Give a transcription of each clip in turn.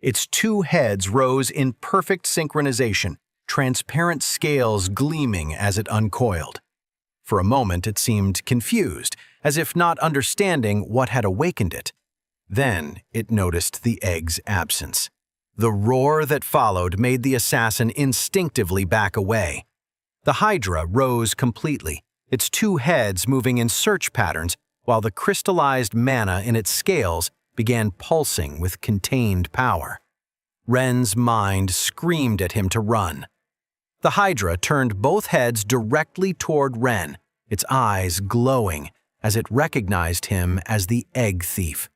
Its two heads rose in perfect synchronization, transparent scales gleaming as it uncoiled. For a moment it seemed confused, as if not understanding what had awakened it. Then it noticed the egg's absence. The roar that followed made the assassin instinctively back away. The hydra rose completely, its two heads moving in search patterns, while the crystallized mana in its scales began pulsing with contained power. Ren's mind screamed at him to run. The hydra turned both heads directly toward Ren, its eyes glowing as it recognized him as the egg thief.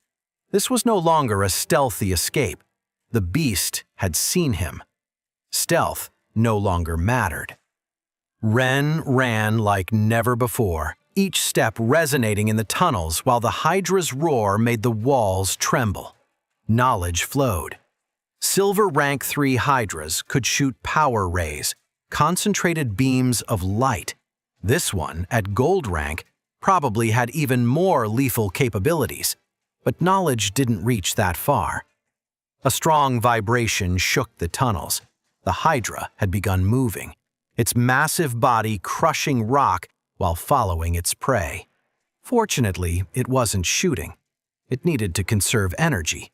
This was no longer a stealthy escape. The beast had seen him. Stealth no longer mattered. Ren ran like never before, each step resonating in the tunnels while the hydra's roar made the walls tremble. Knowledge flowed. Silver rank 3 hydras could shoot power rays, concentrated beams of light. This one, at gold rank, probably had even more lethal capabilities, but knowledge didn't reach that far. A strong vibration shook the tunnels. The hydra had begun moving, its massive body crushing rock while following its prey. Fortunately, it wasn't shooting. It needed to conserve energy.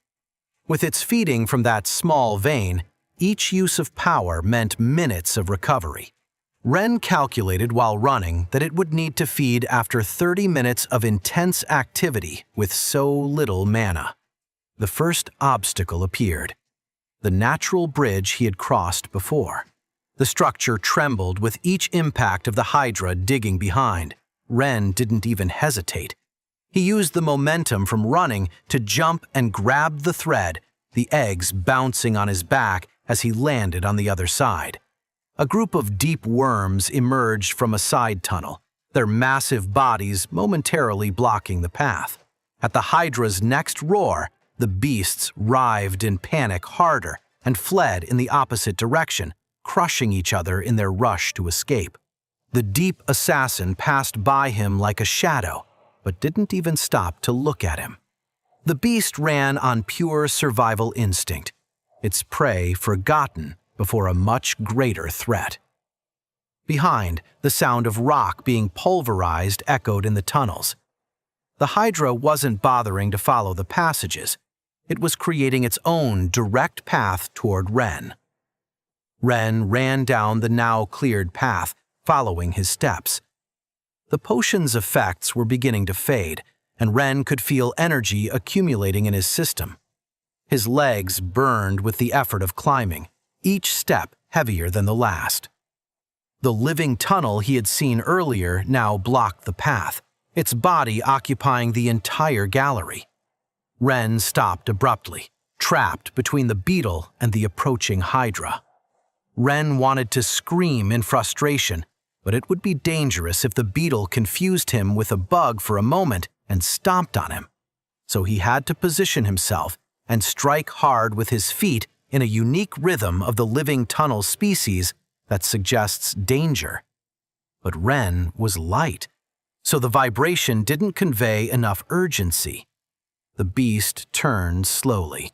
With its feeding from that small vein, each use of power meant minutes of recovery. Ren calculated while running that it would need to feed after 30 minutes of intense activity with so little mana. The first obstacle appeared. The natural bridge he had crossed before. The structure trembled with each impact of the hydra digging behind. Ren didn't even hesitate. He used the momentum from running to jump and grab the thread, the eggs bouncing on his back as he landed on the other side. A group of deep worms emerged from a side tunnel, their massive bodies momentarily blocking the path. At the hydra's next roar, the beasts writhed in panic harder and fled in the opposite direction, crushing each other in their rush to escape. The deep assassin passed by him like a shadow, but didn't even stop to look at him. The beast ran on pure survival instinct, its prey forgotten before a much greater threat. Behind, the sound of rock being pulverized echoed in the tunnels. The hydra wasn't bothering to follow the passages. It was creating its own direct path toward Ren. Ren ran down the now cleared path, following his steps. The potion's effects were beginning to fade, and Ren could feel energy accumulating in his system. His legs burned with the effort of climbing, each step heavier than the last. The living tunnel he had seen earlier now blocked the path, its body occupying the entire gallery. Ren stopped abruptly, trapped between the beetle and the approaching hydra. Ren wanted to scream in frustration, but it would be dangerous if the beetle confused him with a bug for a moment and stomped on him. So he had to position himself and strike hard with his feet in a unique rhythm of the living tunnel species that suggests danger. But Ren was light, so the vibration didn't convey enough urgency. The beast turned slowly.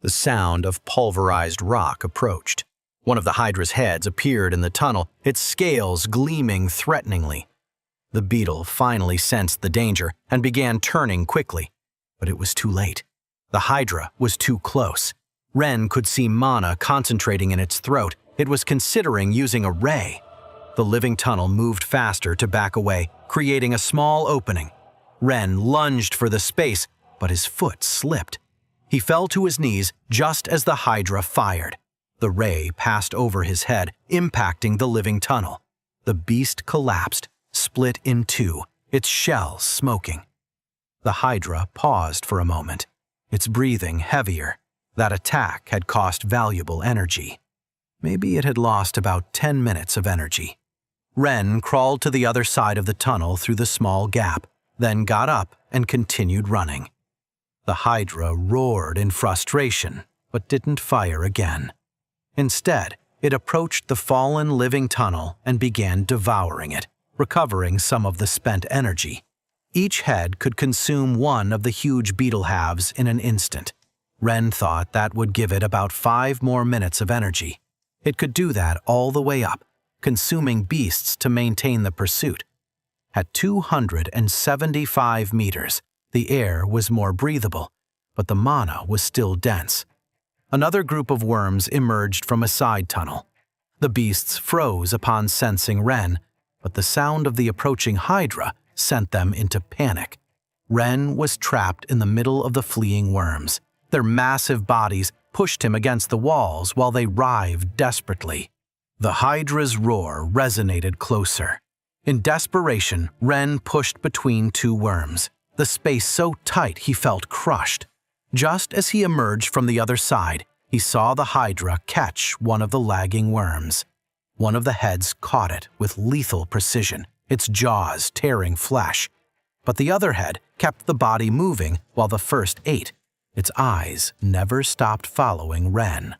The sound of pulverized rock approached. One of the hydra's heads appeared in the tunnel, its scales gleaming threateningly. The beetle finally sensed the danger and began turning quickly, but it was too late. The hydra was too close. Ren could see mana concentrating in its throat. It was considering using a ray. The living tunnel moved faster to back away, creating a small opening. Ren lunged for the space, but his foot slipped. He fell to his knees just as the hydra fired. The ray passed over his head, impacting the living tunnel. The beast collapsed, split in two, its shell smoking. The hydra paused for a moment, its breathing heavier. That attack had cost valuable energy. Maybe it had lost about 10 minutes of energy. Ren crawled to the other side of the tunnel through the small gap, then got up and continued running. The hydra roared in frustration, but didn't fire again. Instead, it approached the fallen living tunnel and began devouring it, recovering some of the spent energy. Each head could consume one of the huge beetle halves in an instant. Ren thought that would give it about 5 more minutes of energy. It could do that all the way up, consuming beasts to maintain the pursuit. At 275 meters, the air was more breathable, but the mana was still dense. Another group of worms emerged from a side tunnel. The beasts froze upon sensing Ren, but the sound of the approaching hydra sent them into panic. Ren was trapped in the middle of the fleeing worms. Their massive bodies pushed him against the walls while they writhed desperately. The hydra's roar resonated closer. In desperation, Ren pushed between 2 worms, the space so tight he felt crushed. Just as he emerged from the other side, he saw the hydra catch one of the lagging worms. One of the heads caught it with lethal precision, its jaws tearing flesh. But the other head kept the body moving while the first ate. Its eyes never stopped following Ren.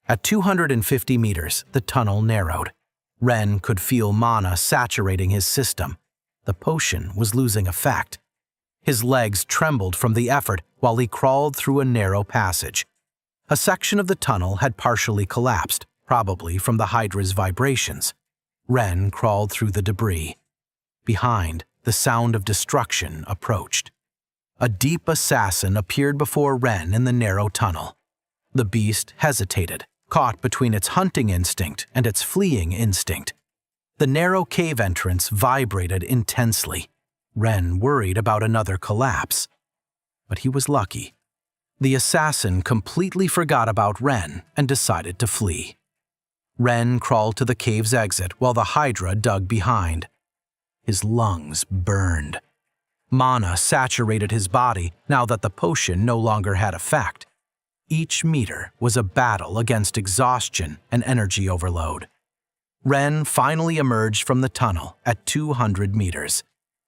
At 250 meters, the tunnel narrowed. Ren could feel mana saturating his system. The potion was losing effect. His legs trembled from the effort while he crawled through a narrow passage. A section of the tunnel had partially collapsed, probably from the hydra's vibrations. Ren crawled through the debris. Behind, the sound of destruction approached. A deep assassin appeared before Ren in the narrow tunnel. The beast hesitated, caught between its hunting instinct and its fleeing instinct. The narrow cave entrance vibrated intensely. Ren worried about another collapse. But he was lucky. The assassin completely forgot about Ren and decided to flee. Ren crawled to the cave's exit while the hydra dug behind. His lungs burned. Mana saturated his body now that the potion no longer had effect. Each meter was a battle against exhaustion and energy overload. Ren finally emerged from the tunnel at 200 meters.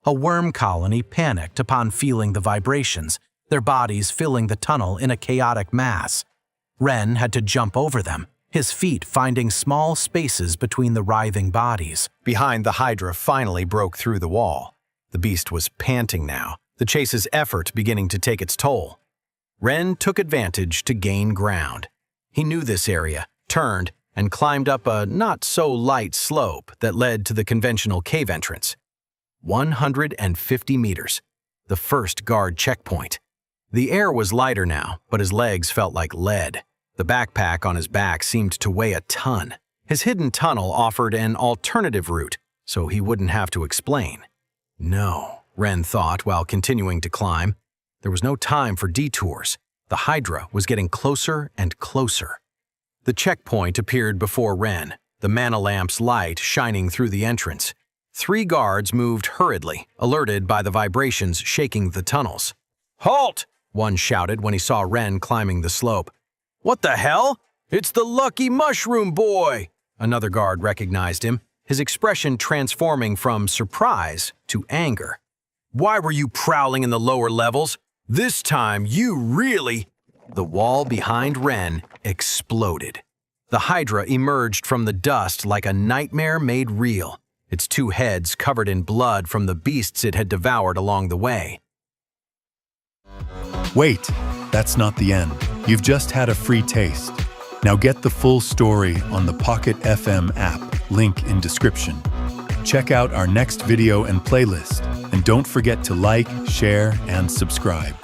A worm colony panicked upon feeling the vibrations, their bodies filling the tunnel in a chaotic mass. Ren had to jump over them, his feet finding small spaces between the writhing bodies. Behind, the hydra finally broke through the wall. The beast was panting now, the chase's effort beginning to take its toll. Ren took advantage to gain ground. He knew this area, turned, and climbed up a not-so-light slope that led to the conventional cave entrance. 150 meters, the first guard checkpoint. The air was lighter now, but his legs felt like lead. The backpack on his back seemed to weigh a ton. His hidden tunnel offered an alternative route, so he wouldn't have to explain. No, Ren thought while continuing to climb. There was no time for detours. The hydra was getting closer and closer. The checkpoint appeared before Ren, the mana lamp's light shining through the entrance. 3 guards moved hurriedly, alerted by the vibrations shaking the tunnels. "Halt!" one shouted when he saw Ren climbing the slope. "What the hell? It's the lucky mushroom boy!" Another guard recognized him, his expression transforming from surprise to anger. "Why were you prowling in the lower levels? This time you really—" The wall behind Ren exploded. The hydra emerged from the dust like a nightmare made real, its 2 heads covered in blood from the beasts it had devoured along the way. Wait, that's not the end. You've just had a free taste. Now get the full story on the Pocket FM app, link in description. Check out our next video and playlist, and don't forget to like, share, and subscribe.